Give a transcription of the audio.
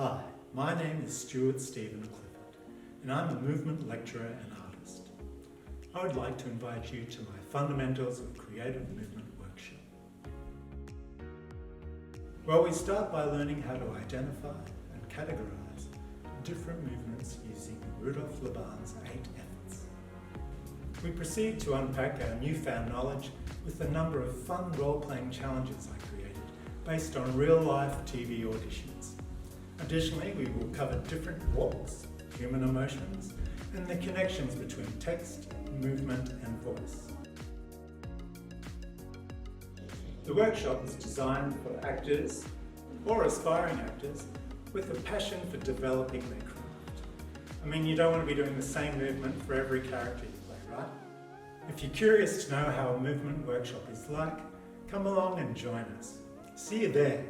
Hi, my name is Stuart Clifford, and I'm a movement lecturer and artist. I would like to invite you to my Fundamentals of Creative Movement workshop. Well, we start by learning how to identify and categorize different movements using Rudolph Laban's 8 efforts. We proceed to unpack our newfound knowledge with a number of fun role-playing challenges I created based on real-life TV auditions. Additionally, we will cover different walks, human emotions, and the connections between text, movement, and voice. The workshop is designed for actors or aspiring actors with a passion for developing their craft. I mean, you don't want to be doing the same movement for every character you play, right? If you're curious to know how a movement workshop is like, come along and join us. See you there.